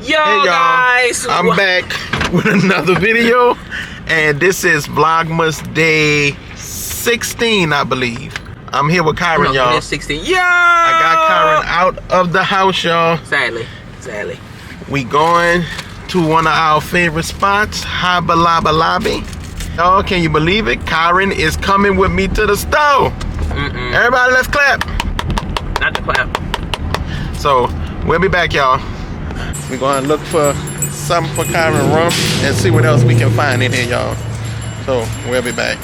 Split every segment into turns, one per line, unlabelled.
Hey y'all,
guys,
I'm back with another video, and this is Vlogmas day 16, I believe. I'm here with Kyron, y'all.
16. Yeah.
I got Kyron out of the house, y'all.
Sadly.
We going to one of our favorite spots, Haba Laba Lobby. Y'all, can you believe it? Kyron is coming with me to the store. Everybody, let's clap.
Not to clap.
So, we'll be back, y'all. We're going to look for something for Kyron rum and see what else we can find in here, y'all. So, we'll be back.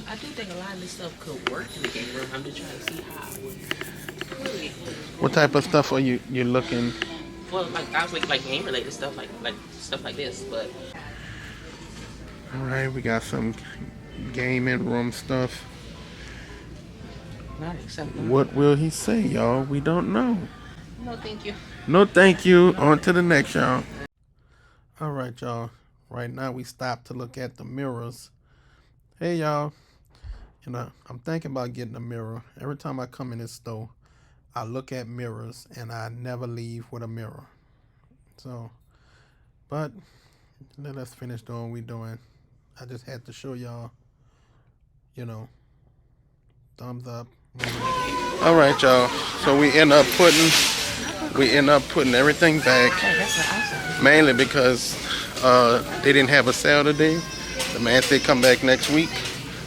I do think a lot of this stuff could work in the game room. I'm just trying to see how I would put it.
What type of stuff are you looking?
Well, I was like game related stuff, like stuff like this, but.
All right, we got some gaming room stuff.
Not acceptable.
What will he say, y'all? We don't know.
No, thank you.
No, thank you. On to the next, y'all. All right, y'all. Right now, we stopped to look at the mirrors. Hey, y'all. You know, I'm thinking about getting a mirror. Every time I come in this store, I look at mirrors, and I never leave with a mirror. So, but let us finish doing what we're doing. I just had to show y'all, you know, thumbs up. All right, y'all. So we end up putting everything back, mainly because they didn't have a sale today. The man said come back next week,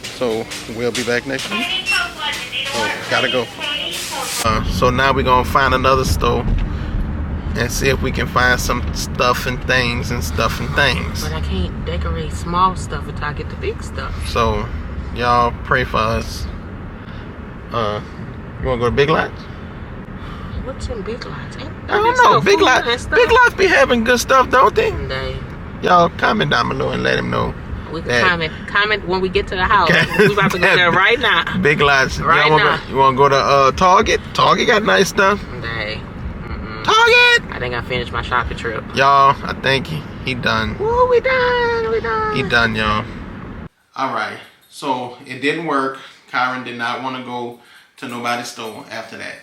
so we'll be back next week. So gotta go. So now we're gonna find another store and see if we can find some stuff and things.
But I can't decorate small stuff until I get the big stuff.
So y'all pray for us. You wanna go to Big Lots?
What's in Big Lots?
I don't know. Big Lots be having good stuff, don't they? Y'all comment down below and let him know.
We can comment when we get to the house. We about to go there right now.
Big Lots.
Right now.
You wanna go to Target? Target got nice stuff. Target.
I think I finished my shopping trip.
Y'all, I think he done.
Woo, we done.
He done, y'all. All right. So it didn't work. Kyron did not want to go to nobody's store after that.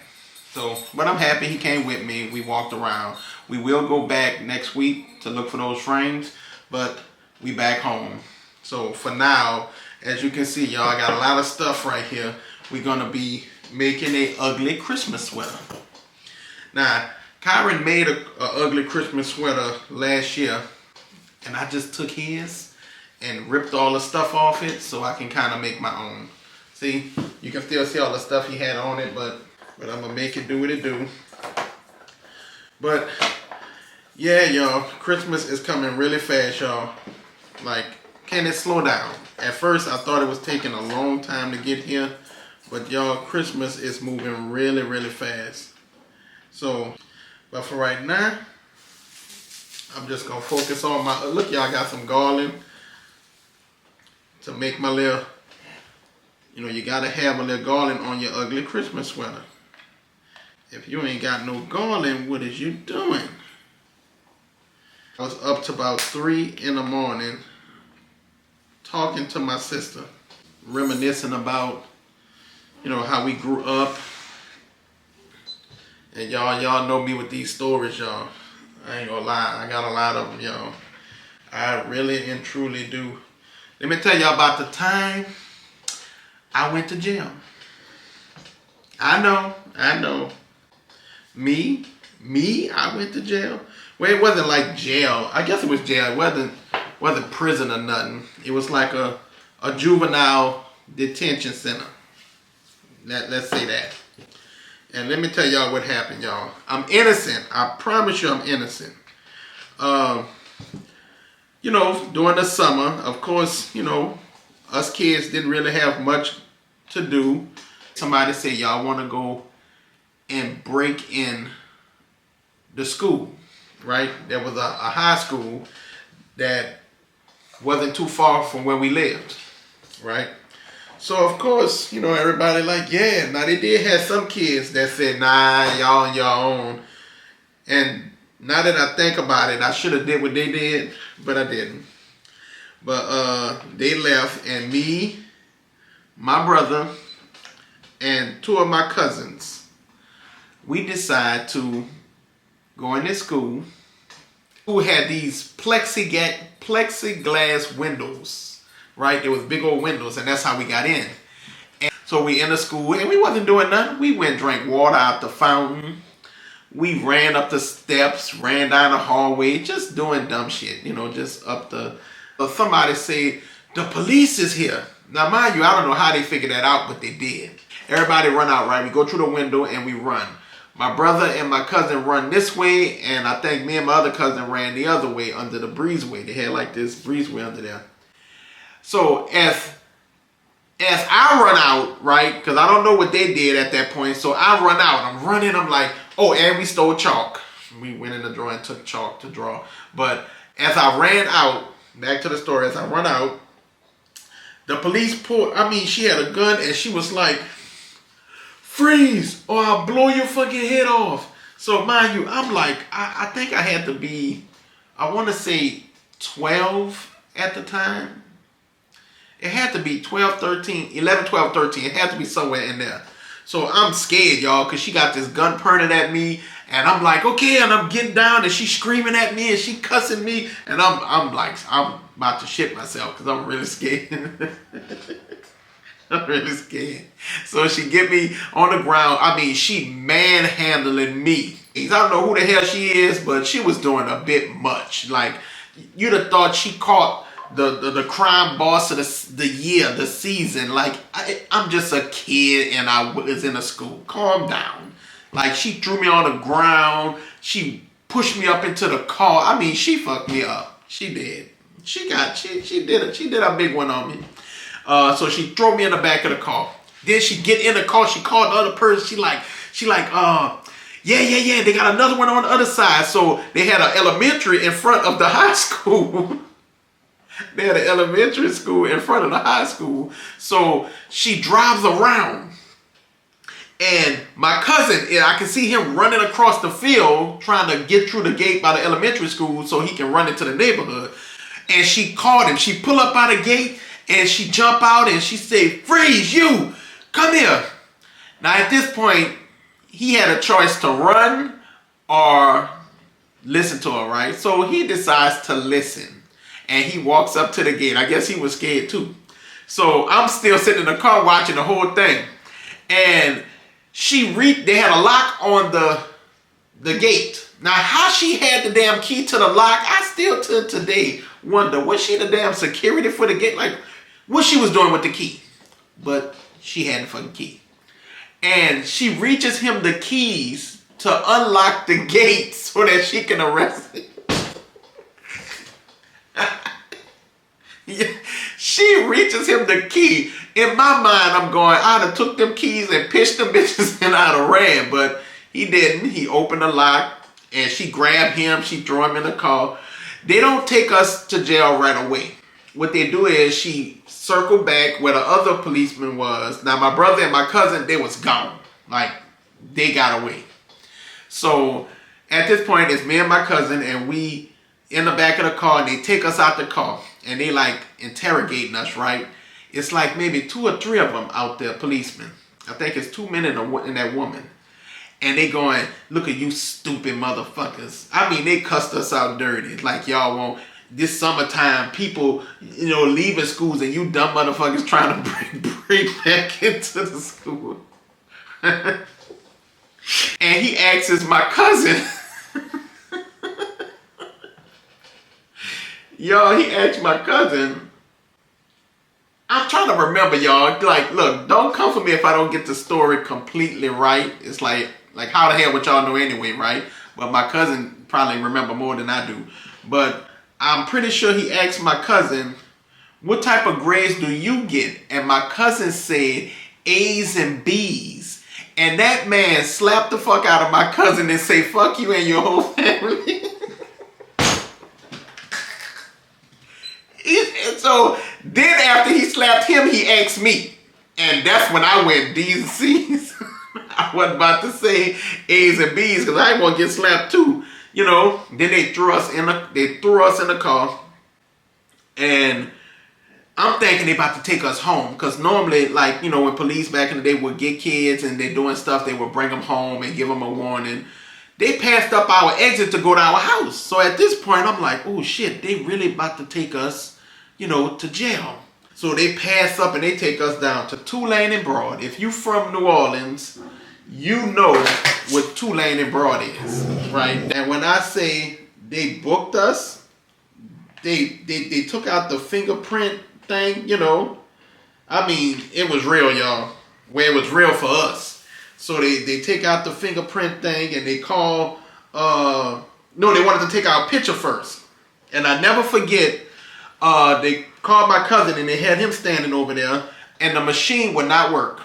So, but I'm happy he came with me. We walked around. We will go back next week to look for those frames, but we back home. So for now, as you can see, y'all, I got a lot of stuff right here. We're gonna be making a ugly Christmas sweater. Now, Kyron made a ugly Christmas sweater last year, and I just took his and ripped all the stuff off it so I can kind of make my own. See, you can still see all the stuff he had on it, but I'm gonna make it do what it do. But yeah, y'all, Christmas is coming really fast, y'all. Like, can it slow down? At first, I thought it was taking a long time to get here, but y'all, Christmas is moving really, really fast. So, but for right now, I'm just gonna focus on my, look, y'all, I got some garland to make my little, you know, you gotta have a little garland on your ugly Christmas sweater. If you ain't got no garland, what is you doing? I was up to about 3 in the morning talking to my sister, reminiscing about, you know, how we grew up. And y'all know me with these stories, y'all. I ain't gonna lie, I got a lot of them, y'all. I really and truly do. Let me tell y'all about the time I went to jail. I know. Me, I went to jail. Well, it wasn't like jail. I guess it was jail. It wasn't prison or nothing. It was like a juvenile detention center. Let's say that. And let me tell y'all what happened, y'all. I'm innocent. I promise you I'm innocent. You know, during the summer, of course, you know, us kids didn't really have much to do. Somebody said, y'all want to go and break in the school, right? There was a high school that wasn't too far from where we lived, right? So, of course, you know, everybody like, yeah. Now, they did have some kids that said, nah, y'all on your own. And now that I think about it, I should have did what they did, but I didn't. But they left, and me, my brother, and 2 of my cousins, we decided to going to school. Who had these plexiglass windows, right? There was big old windows, and that's how we got in. And so we in the school, and we wasn't doing nothing. We went and drank water out the fountain. We ran up the steps, ran down the hallway, just doing dumb shit, you know, just up the... Somebody said, the police is here. Now, mind you, I don't know how they figured that out, but they did. Everybody run out, right? We go through the window and we run. My brother and my cousin run this way, and I think me and my other cousin ran the other way under the breezeway. They had like this breezeway under there. So as I run out, right, because I don't know what they did at that point, so I run out. I'm running, I'm like, oh, and we stole chalk. We went in the drawer and took chalk to draw. But as I ran out, back to the story, as I run out, the police she had a gun, and she was like, freeze, or I'll blow your fucking head off. So mind you, I'm like, I think I had to be, I want to say 12 at the time. It had to be 12, 13, 11, 12, 13. It had to be somewhere in there. So I'm scared, y'all, because she got this gun pointed at me. And I'm like, okay, and I'm getting down, and she's screaming at me, and she cussing me. And I'm like, I'm about to shit myself, because I'm really scared. I'm really scared. So she get me on the ground. I mean, she manhandling me. I don't know who the hell she is, but she was doing a bit much. Like, you'd have thought she caught the crime boss of the year, the season. Like, I'm just a kid and I was in a school. Calm down. Like, she threw me on the ground. She pushed me up into the car. I mean, she fucked me up. She did. She did it. She did a big one on me. So she throw me in the back of the car. Then she get in the car. She called the other person. She like, yeah. They got another one on the other side. So they had an elementary in front of the high school. They had an elementary school in front of the high school. So she drives around. And my cousin, I can see him running across the field trying to get through the gate by the elementary school so he can run into the neighborhood. And she called him. She pull up by the gate and she jump out and she say, freeze, you, come here. Now at this point, he had a choice to run or listen to her, right? So he decides to listen. And he walks up to the gate. I guess he was scared too. So I'm still sitting in the car watching the whole thing. And they had a lock on the gate. Now, how she had the damn key to the lock, I still to today wonder, was she the damn security for the gate? Like, what she was doing with the key? But she had the fucking key. And she reaches him the keys to unlock the gate so that she can arrest him. She reaches him the key. In my mind, I'm going, I'd have took them keys and pitched them bitches and I'd have ran. But he didn't. He opened the lock and she grabbed him. She threw him in the car. They don't take us to jail right away. What they do is she circled back where the other policeman was. Now, my brother and my cousin, they was gone. Like, they got away. So, at this point, it's me and my cousin and we in the back of the car and they take us out the car. And they like interrogating us, right? It's like maybe 2 or 3 of them out there, policemen. I think it's 2 men and that woman. And they going, look at you stupid motherfuckers. I mean, they cussed us out dirty. Like, y'all won't, this summertime, people, you know, leaving schools and you dumb motherfuckers trying to bring back into the school. And he asks my cousin, y'all, he asked my cousin, I'm trying to remember, y'all, like, look, don't come for me if I don't get the story completely right. It's like how the hell would y'all know anyway, right? But my cousin probably remember more than I do. But I'm pretty sure he asked my cousin, what type of grades do you get? And my cousin said A's and B's. And that man slapped the fuck out of my cousin and say, fuck you and your whole family. And so then after he slapped him, he asked me. And that's when I went D's and C's. I wasn't about to say A's and B's because I ain't gonna get slapped too. You know, then they threw us in the car. And I'm thinking they about to take us home. Because normally, like, you know, when police back in the day would get kids and they're doing stuff, they would bring them home and give them a warning. they passed up our exit to go to our house. So at this point, I'm like, oh shit, they really about to take us, to jail. So they pass up and they take us down to Tulane and Broad. If you from New Orleans, you know what Tulane and Broad is, right? And when I say they booked us, they took out the fingerprint thing, I mean, it was real, y'all. Where it was real for us. So they take out the fingerprint thing and they call, no, they wanted to take our picture first. And I never forget, they called my cousin and they had him standing over there and the machine would not work.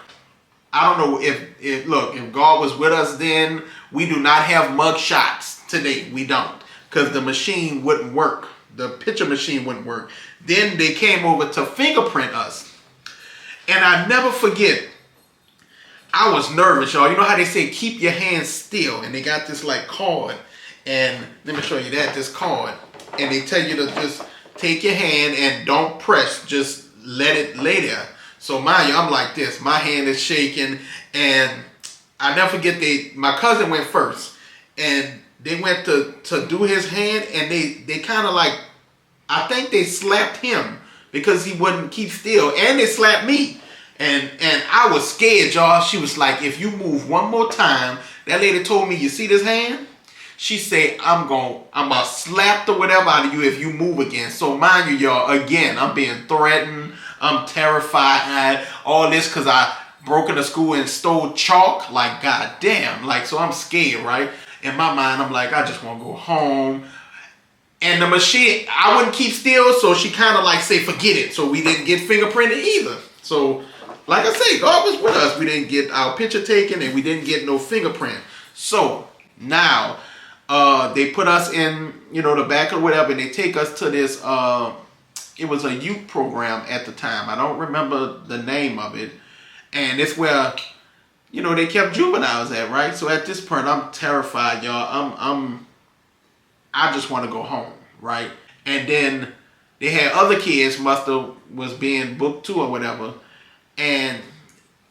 I don't know if God was with us then, we do not have mug shots today. We don't. Because the machine wouldn't work. The picture machine wouldn't work. Then they came over to fingerprint us. And I never forget, I was nervous, y'all. You know how they say keep your hands still, and they got this like card, and let me show you this card, and they tell you to just take your hand and don't press, just let it lay there. So mind you, I'm like this, my hand is shaking, and I never forget my cousin went first, and they went to do his hand, and they kind of like, I think they slapped him because he wouldn't keep still, and they slapped me. And I was scared, y'all. She was like, if you move one more time, that lady told me, you see this hand? She said, I'm gonna slap the whatever out of you if you move again. So mind you, y'all, again, I'm being threatened. I'm terrified. All this because I broke into school and stole chalk. Like, goddamn. Like, so I'm scared, right? In my mind, I'm like, I just want to go home. And the machine, I wouldn't keep still, so she kind of like say, forget it. So we didn't get fingerprinted either. So, like I say, God was with us. We didn't get our picture taken and we didn't get no fingerprint. So, now, they put us in, the back or whatever, and they take us to this, it was a youth program at the time. I don't remember the name of it. And it's where, they kept juveniles at, right? So at this point, I'm terrified, y'all. I just want to go home, right? And then they had other kids was being booked too or whatever. And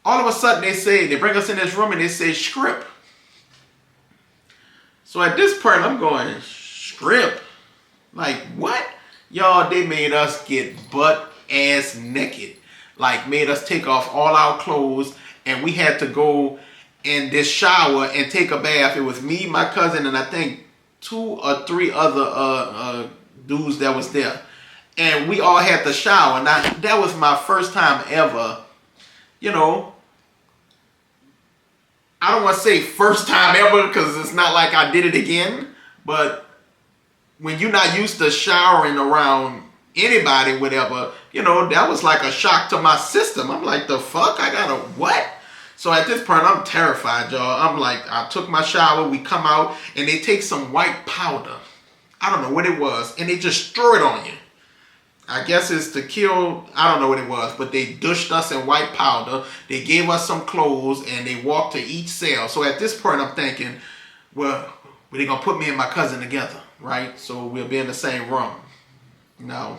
all of a sudden they bring us in this room and they say script. So at this point I'm going, script? Like what? Y'all, they made us get butt ass naked. Like made us take off all our clothes and we had to go in this shower and take a bath. It was me, my cousin, and I think 2 or 3 other dudes that was there. And we all had to shower. Now, that was my first time ever, I don't want to say first time ever because it's not like I did it again. But when you're not used to showering around anybody, whatever, that was like a shock to my system. I'm like, the fuck? I gotta what? So at this point, I'm terrified, y'all. I'm like, I took my shower, we come out, and they take some white powder. I don't know what it was, and they just throw it on you. I guess it's to kill, I don't know what it was, but they douched us in white powder. They gave us some clothes, and they walked to each cell. So at this point, I'm thinking, well, they're going to put me and my cousin together, right? So we'll be in the same room. No.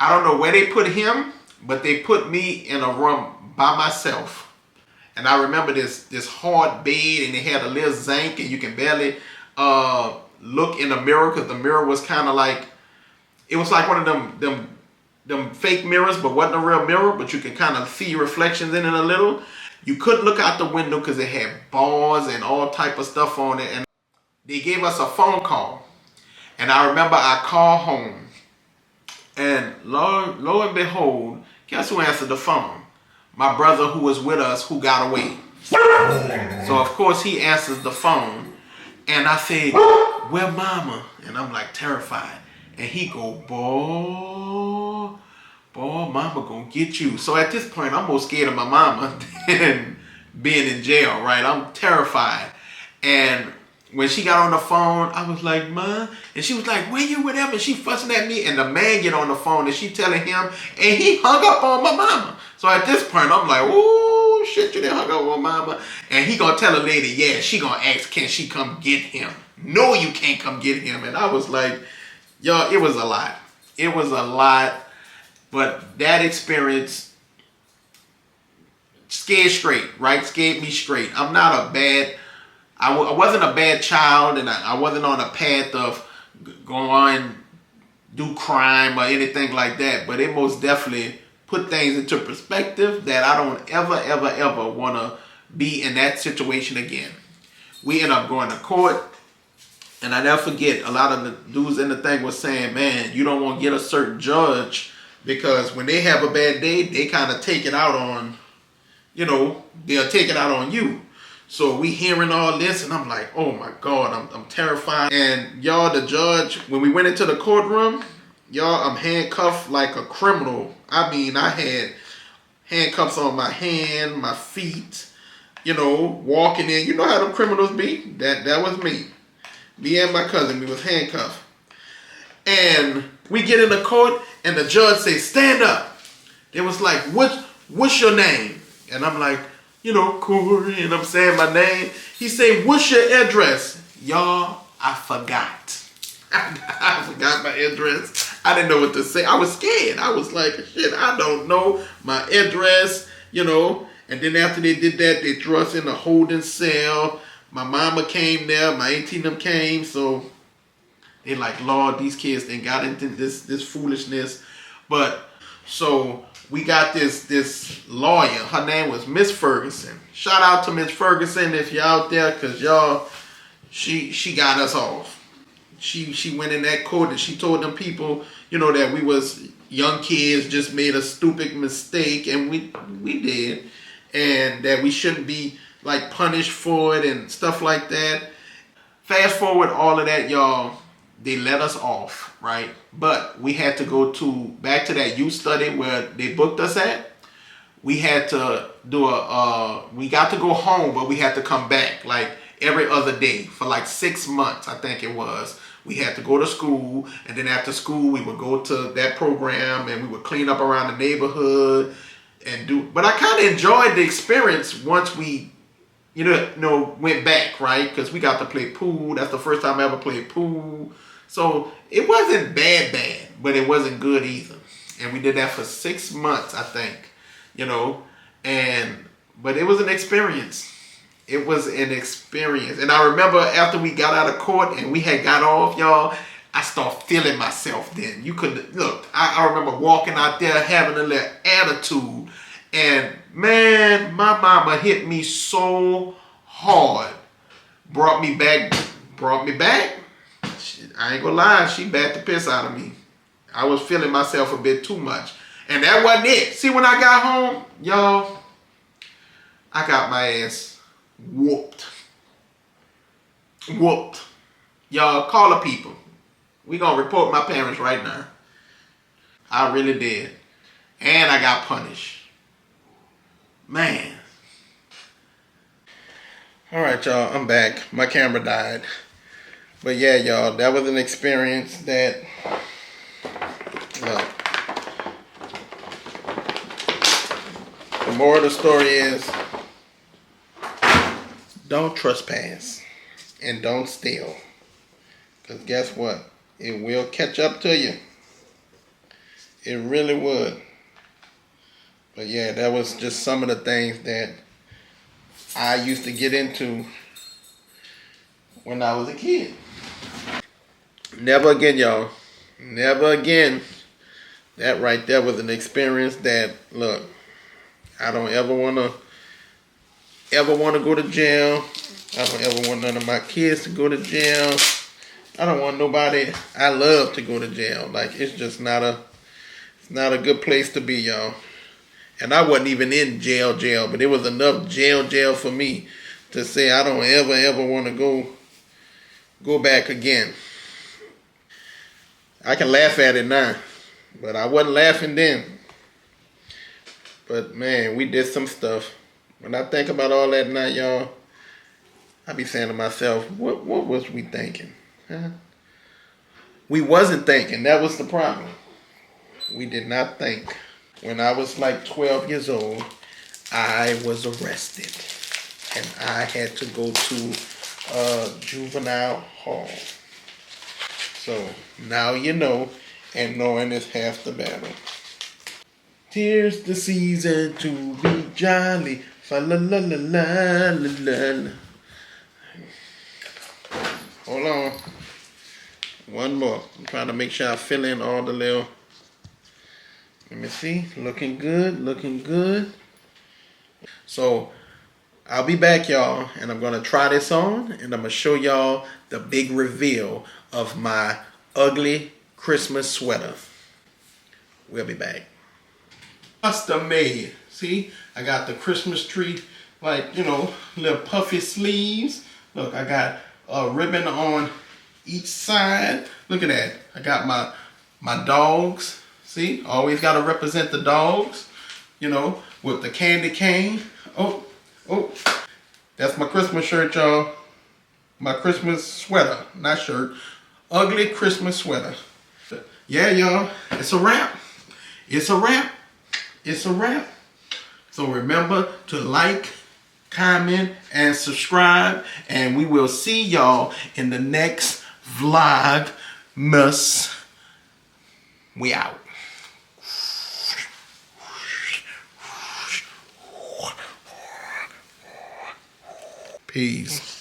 I don't know where they put him, but they put me in a room by myself. And I remember this hard bed, and they had a little zinc, and you can barely look in the mirror because the mirror was kind of like, it was like one of them fake mirrors, but wasn't a real mirror, but you could kind of see your reflections in it a little. You couldn't look out the window because it had bars and all type of stuff on it. And they gave us a phone call. And I remember I called home. And lo and behold, guess who answered the phone? My brother who was with us who got away. So of course he answers the phone. And I said, where mama? And I'm like terrified. And he go, boy, mama gonna get you. So at this point, I'm more scared of my mama than being in jail, right? I'm terrified. And when she got on the phone, I was like, Ma. And she was like, where you with him? And she fussing at me. And the man get on the phone and she telling him. And he hung up on my mama. So at this point, I'm like, oh, shit, you done hung up on mama. And he gonna tell a lady, yeah, she gonna ask, can she come get him? No, you can't come get him. And I was like, y'all, it was a lot. It was a lot. But that experience scared straight, right? Scared me straight. I'm not a bad, I wasn't a bad child, and I wasn't on a path of going do crime or anything like that. But it most definitely put things into perspective that I don't ever want to be in that situation again. We end up going to court, and I never forget, a lot of the dudes in the thing was saying, man, you don't want to get a certain judge because when they have a bad day, they kind of take it out on, they'll take it out on you. So we hearing all this, and I'm like, oh my God, I'm terrified. And y'all, the judge, when we went into the courtroom, y'all, I'm handcuffed like a criminal. I mean, I had handcuffs on my hand, my feet, walking in. You know how them criminals be? That was me. Me and my cousin, we was handcuffed. And we get in the court, and the judge says, stand up. It was like, what's your name? And I'm like, Corey, and I'm saying my name. He said, what's your address? Y'all, I forgot. I forgot my address. I didn't know what to say. I was scared. I was like, shit, I don't know my address, And then after they did that, they threw us in a holding cell. My mama came there. My 18 came. So they like, Lord, these kids, they got into this foolishness. But so we got this lawyer. Her name was Miss Ferguson. Shout out to Miss Ferguson if you're out there, because y'all, she got us off. She went in that court and she told them people, that we was young kids, just made a stupid mistake, and we did, and that we shouldn't be like punished for it and stuff like that. Fast forward all of that, y'all. They let us off, right? But we had to go back to that youth study where they booked us at. We had to do we got to go home, but we had to come back like every other day for like 6 months, I think it was. We had to go to school, and then after school, we would go to that program, and we would clean up around the neighborhood and but I kind of enjoyed the experience once we, went back, right? Because we got to play pool. That's the first time I ever played pool. So it wasn't bad, but it wasn't good either. And we did that for 6 months, I think, but it was an experience. It was an experience. And I remember after we got out of court and we had got off, y'all, I started feeling myself then. You could, look, I remember walking out there having a little attitude. And man, my mama hit me so hard. Brought me back. I ain't gonna lie, she bat the piss out of me. I was feeling myself a bit too much. And that wasn't it. See, when I got home, y'all, I got my ass whooped. Y'all, call the people. We gonna report my parents right now. I really did. And I got punished. Man. Alright, y'all, I'm back. My camera died. But yeah, y'all, that was an experience that, the moral of the story is, don't trespass and don't steal. Because guess what? It will catch up to you. It really would. But yeah, that was just some of the things that I used to get into when I was a kid. Never again, y'all. Never again. That right there was an experience that, look, I don't ever want to go to jail. I don't ever want none of my kids to go to jail. I don't want nobody I love to go to jail. Like, it's just not a good place to be, y'all. And I wasn't even in jail, but it was enough jail for me to say I don't ever want to go back again. I can laugh at it now, but I wasn't laughing then. But man, we did some stuff. When I think about all that now, y'all, I be saying to myself, what was we thinking? Huh? We wasn't thinking. That was the problem. We did not think. When I was like 12 years old, I was arrested. And I had to go to juvenile hall. So now you know, and knowing is half the battle. 'Tis the season to be jolly. Fa la la la la la la. Hold on. One more. I'm trying to make sure I fill in all the little. Let me see. Looking good. Looking good. So I'll be back, y'all, and I'm gonna try this on, and I'm gonna show y'all the big reveal of my ugly Christmas sweater. We'll be back. Custom made. See, I got the Christmas tree, like, you know, little puffy sleeves. Look, I got a ribbon on each side. Look at that. I got my dogs. See, always got to represent the dogs, you know, with the candy cane. Oh, that's my Christmas shirt, y'all. My Christmas sweater, not shirt. Ugly Christmas sweater. Yeah, y'all, it's a wrap. It's a wrap. It's a wrap. So remember to like, comment, and subscribe. And we will see y'all in the next Vlogmas. We out. Peace.